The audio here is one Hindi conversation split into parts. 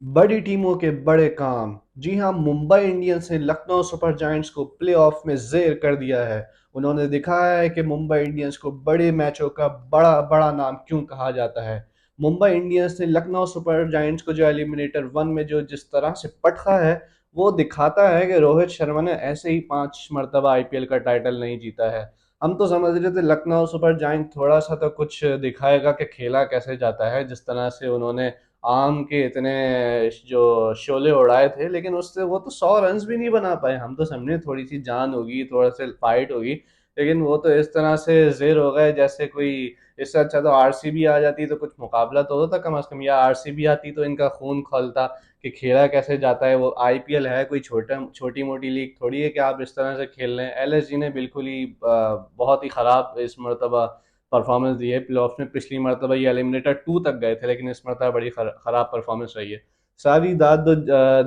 बड़ी टीमों के बड़े काम। जी हाँ, मुंबई इंडियंस ने लखनऊ सुपर जायंट्स को प्लेऑफ में ज़ेर कर दिया है। उन्होंने दिखाया है कि मुंबई इंडियंस को बड़े मैचों का बड़ा बड़ा नाम क्यों कहा जाता है। मुंबई इंडियंस ने लखनऊ सुपर जायंट्स को जो एलिमिनेटर वन में जो जिस तरह से पटका है, वो दिखाता है कि रोहित शर्मा ने ऐसे ही 5 मरतबा आईपीएल का टाइटल नहीं जीता है। हम तो समझ रहे थे लखनऊ सुपर जायंट थोड़ा सा तो कुछ दिखाएगा कि खेला कैसे जाता है, जिस तरह से उन्होंने आम के इतने जो शोले उड़ाए थे, लेकिन उससे वो तो 100 रन भी नहीं बना पाए। हम तो समझे थोड़ी सी जान होगी, थोड़ा सा फाइट होगी, लेकिन वो तो इस तरह से जेर हो गए जैसे कोई। इससे अच्छा तो आरसीबी आ जाती तो कुछ मुकाबला तो होता कम से कम, या आरसीबी आती तो इनका खून खौलता कि खेला कैसे जाता है। वो आईपीएल है, कोई छोटी मोटी लीग थोड़ी है कि आप इस तरह से खेल रहे हैं। एलएसजी ने बिल्कुल ही बहुत ही खराब इस मरतबा परफॉर्मेंस दी है प्लेऑफ्स में। पिछली मरतबा ये एलिमिनेटर टू तक गए थे, लेकिन इस मरतबा बड़ी खराब परफॉर्मेंस रही है। सारी दाद तो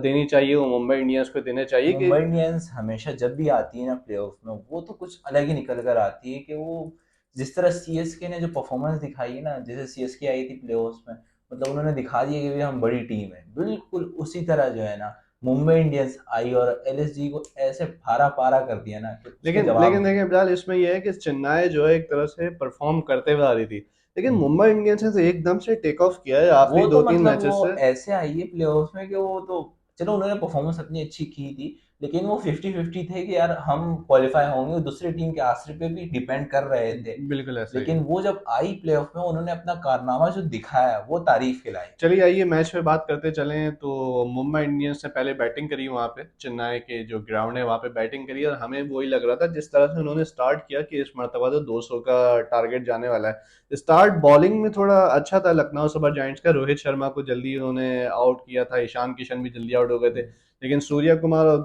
देनी चाहिए, वो मुंबई इंडियंस को देने चाहिए कि मुंबई इंडियंस हमेशा जब भी आती है ना प्लेऑफ में, वो तो कुछ अलग ही निकल कर आती है कि वो जिस तरह सीएसके ने जो परफॉर्मेंस दिखाई है ना, जैसे सीएसके आई थी प्लेऑफ्स में, मतलब उन्होंने दिखा दिया कि भाई हम बड़ी टीम है, बिल्कुल उसी तरह जो है ना मुंबई इंडियंस आई और एलएसजी को ऐसे फारा पारा कर दिया ना कि उसके लेकिन जवाब लेकिन नहीं। देखिए फिलहाल इसमें यह है कि चेन्नई जो है एक तरह से परफॉर्म करते हुए आ रही थी, लेकिन हम्म। मुंबई इंडियंस ने तो एकदम से टेक ऑफ किया है वो आखिरी तो दो तीन मतलब वो मैचेस से। ऐसे आई है प्लेऑफ्स में कि वो तो चलो उन्होंने परफॉर्मेंस अपनी अच्छी की थी, लेकिन वो 50-50 थे कि यार हम क्वालिफाई होंगे, दूसरी टीम के आसरे पे भी डिपेंड कर रहे थे। बिल्कुल ऐसा ही लेकिन है। वो जब आई प्लेऑफ में, उन्होंने अपना कारनामा जो दिखाया वो तारीफ के लायक है। चलिए आइए मैच पे बात करते चलें। तो मुंबई इंडियंस ने पहले बैटिंग करी वहाँ पे, चेन्नई के जो ग्राउंड है वहाँ पे बैटिंग करी, और हमें वही लग रहा था जिस तरह से उन्होंने स्टार्ट किया कि इस मरतबा तो 200 का टारगेट जाने वाला है। स्टार्ट बॉलिंग में थोड़ा अच्छा था लखनऊ सुपर जायंट्स का। रोहित शर्मा को जल्दी उन्होंने आउट किया था, ईशान किशन भी जल्दी आउट हो गए थे, लेकिन सूर्या कुमार और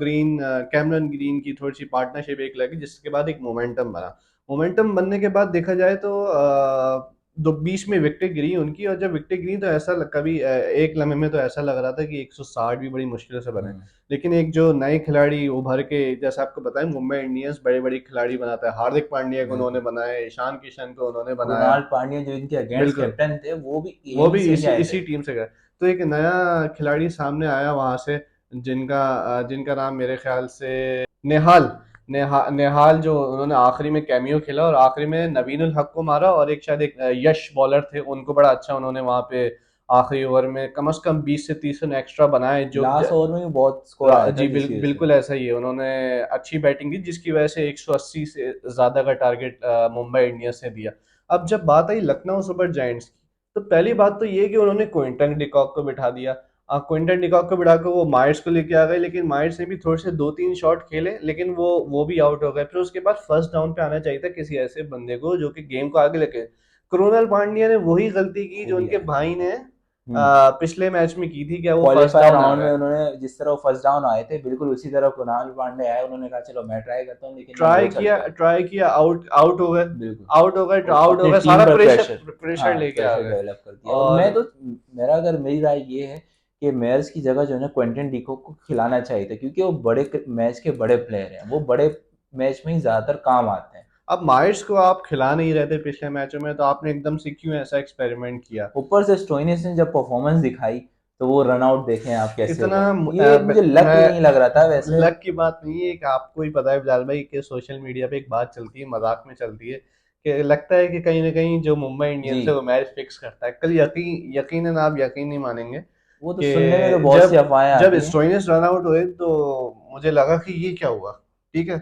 कैमरन ग्रीन की थोड़ी सी पार्टनरशिप एक लगी, जिसके बाद एक मोमेंटम बना। मोमेंटम बनने के बाद देखा जाए तो दो बीच में विकेटें गिरी उनकी, और जब विकेटें गिरी तो ऐसा कभी एक लम्हे में तो ऐसा लग रहा था कि 160 भी बड़ी मुश्किल से बने। हम्म। लेकिन एक जो नए खिलाड़ी उभर के, जैसे आपको बताया मुंबई इंडियंस बड़े बड़े खिलाड़ी बनाता है, हार्दिक पांड्या को उन्होंने बिल्कुल। बनाया, ईशान किशन को उन्होंने बनाया। कृणाल पांड्या जो इनके अगेंस्ट बिल्कुल, कैप्टन थे, वो भी वो यहीं भी से ही इसी आए थे। इसी टीम से गए। तो एक नया खिलाड़ी सामने आया वहां से, जिनका नाम मेरे ख्याल से नेहाल नेहाल, जो उन्होंने आखिरी में कैमियो खेला और आखिरी में नवीन उल हक को मारा, और एक शायद एक यश बॉलर थे, उनको बड़ा अच्छा उन्होंने वहां पे आखिरी ओवर में कम से कम 20 से 30 रन एक्स्ट्रा बनाए जो लास्ट ओवर में भी बहुत स्कोर आया था जी जिसकी वजह से। बिल्कुल ऐसा ही है। उन्होंने अच्छी बैटिंग की, जिसकी वजह से 180 से ज्यादा का टारगेट मुंबई इंडियंस ने दिया। अब जब बात आई लखनऊ सुपर जायंट्स की, तो पहली बात तो ये कि उन्होंने क्विंटन डिकॉक को बिठा दिया। क्विंटन डिकॉक को बिठाकर वो माइर्स को लेके आ गए, लेकिन माइर्स ने भी थोड़े से दो तीन शॉट खेले, लेकिन वो भी आउट हो गए। फिर उसके बाद फर्स्ट डाउन पे आना चाहिए था किसी ऐसे बंदे को जो कि गेम को आगे लेके। कृणाल पांड्या ने वही गलती की जो खूब उनके किया। भाई ने हम्म। पिछले मैच में की थी, क्या वो फर्स्ट क्वालीफायर डाउन आ राउंड में गए। उन्होंने जिस तरह फर्स्ट डाउन आए थे, बिल्कुल उसी तरह कुणाल पांडे आए, उन्होंने कहा चलो मैं ट्राई करता हूँ, लेकिन नहीं वो चल गए। ट्राई किया, आउट आउट हो गए। बिल्कुल। और आउट हो अपनी गए, टीम सारा पर प्रेशर प्रेशर। प्रेशर हाँ, लेके आ प्रेशर गए। डेवलप कर दिया। और और मैं तो, मेरा अगर मेरी राय ये है कि मेयर्स की जगह जो है ना क्विंटन डिकॉक को खिलाना चाहिए था, क्योंकि वो बड़े मैच के बड़े प्लेयर हैं, वो बड़े मैच में ही ज्यादातर काम आते हैं। अब माइर्स को आप खिला नहीं रहे थे पिछले मैचों में, तो आपने एकदम से क्यों ऐसा एक्सपेरिमेंट किया? ऊपर से स्टोइनिस ने जब परफॉर्मेंस दिखाई, तो वो रन आउट देखें आप कैसे इतना हुआ, ये मुझे लक ही नहीं लग रहा था मैं वैसे। लक की बात नहीं है, कि आपको ही पता है बिलाल भाई कि सोशल मीडिया पे एक बात चलती है, मजाक में चलती है, कि लगता है कि कहीं ना कहीं जो मुंबई जी। इंडियंस है वो मैच फिक्स करता है। कल यकीनन आप यकीन नहीं मानेंगे वो तो सुनने में तो कि बहुत सी अफवाहें जब आती हैं। स्टोइनिस रन आउट हुए तो मुझे लगा कि ये क्या हुआ। ठीक है,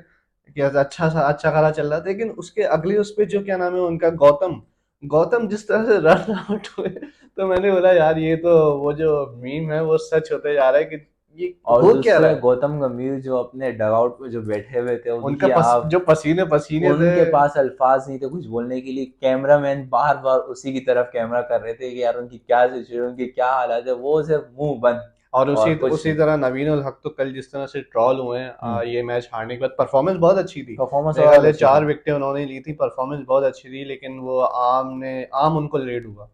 कि अच्छा खाला चल रहा था, लेकिन उसके अगले उस पे जो क्या नाम है उनका, गौतम गौतम जिस तरह से रन आउट हुए, तो मैंने बोला यार ये तो वो जो मीम है वो सच होते जा रहा है कि ये और हो क्या रहा दूसरे है। गौतम गंभीर जो अपने डगआउट में जो बैठे हुए थे, उनका उनकी आप, जो पसीने पसीने थे। उनके पास अल्फाज नहीं थे कुछ बोलने के लिए। कैमरामैन बार बार उसी की तरफ कैमरा कर रहे थे कि यार उनकी क्या सिचुएशन, उनकी क्या हालत है, वो सिर्फ मुंह बंद और और कुछ उसी नहीं। तरह नवीन उल हक तो कल जिस तरह से ट्रॉल हुए हैं, हम्म। ये मैच हारने के बाद परफॉर्मेंस बहुत अच्छी थी। परफॉर्मेंस मेरे बहुत ख्याल से अच्छी थी। 4 विकेटें उन्होंने ली थी, परफॉर्मेंस बहुत अच्छी थी, लेकिन वो आम उनको लेट हुआ।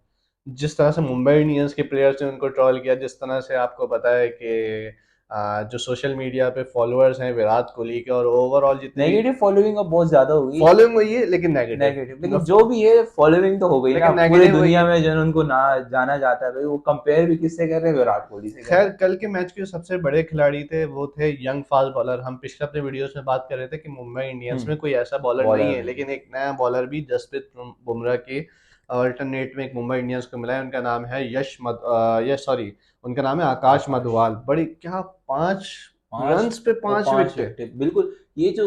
जिस तरह से मुंबई इंडियंस के प्लेयर्स ने उनको ट्रॉल किया, जिस तरह से आपको पता है कि जो सोशल मीडिया पे फॉलोअर्स हैं विराट कोहली के और ओवरऑल जितने भी नेगेटिव फॉलोइंग अब बहुत ज्यादा हो गई। फॉलोइंग हुई है लेकिन नेगेटिव। नेगेटिव, लेकिन जो भी है फॉलोइंग तो हो गई ना, लेकिन पूरी नेगेटिव वही दुनिया है। में जो उनको ना जाना जाता है भाई, वो कंपेयर भी किससे कर रहे हैं, विराट कोहली से कर रहे खैर हैं। कल के मैच के जो सबसे बड़े खिलाड़ी थे वो थे यंग फास्ट बॉलर। हम पिछले अपने वीडियोस में बात कर रहे थे कि मुंबई इंडियंस में कोई ऐसा बॉलर नहीं बॉलर है, नहीं है। लेकिन एक नया बॉलर भी जसप्रीत बुमराह के अल्टरनेट में एक मुंबई इंडियंस को मिला है। उनका नाम है यश सॉरी, उनका नाम है आकाश आकाश, मधुवाल। बड़ी क्या 5 पांच रन्स पे और 5 पांच विकेट। विकेट, बिल्कुल। ये जो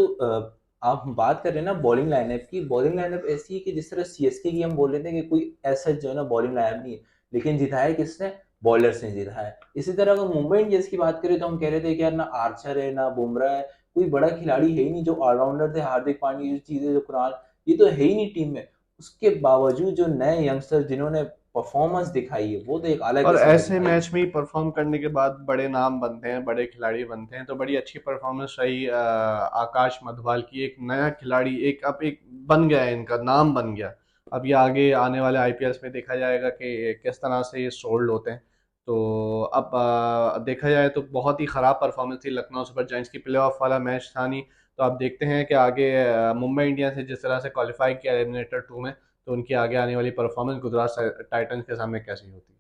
आप बात कर रहे हैं ना बॉलिंग लाइनअप की, बॉलिंग लाइनअप ऐसी है कि जिस तरह सीएसके की हम बोल रहे थे कि कोई ऐसा जो है ना बॉलिंग लाइनअप नहीं है, लेकिन जिताया है किसने, बॉलर्स ने जिताया है। इसी तरह अगर मुंबई इंडियंस की बात करें तो हम कह रहे थे कि यार ना आर्चर है ना बुमराह है, कोई बड़ा खिलाड़ी है ही नहीं। जो ऑलराउंडर थे हार्दिक पांड्या, जो चीजें, जो कुरान, ये तो है ही नहीं टीम में। उसके बावजूद जो नए यंगस्टर जिन्होंने परफॉर्मेंस दिखाई है, वो तो एक अलग और किस्म की ऐसे दिखाई है। मैच में ही परफॉर्म करने के बाद बड़े नाम बनते हैं, बड़े खिलाड़ी बनते हैं। तो बड़ी अच्छी परफॉर्मेंस रही आकाश मधवाल की। एक नया खिलाड़ी एक अब एक बन गया है, इनका नाम बन गया। अब ये आगे आने वाले आईपीएल्स में देखा जाएगा कि किस तरह से ये सोल्ड होते हैं। तो अब देखा जाए तो बहुत ही ख़राब परफॉर्मेंस थी लखनऊ सुपर जायंट्स की। प्लेऑफ वाला मैच था नहीं। तो आप देखते हैं कि आगे मुंबई इंडियंस ने जिस तरह से क्वालिफाई किया एलिमिनेटर 2 में, तो उनकी आगे आने वाली परफॉर्मेंस गुजरात टाइटंस के सामने कैसी होती है।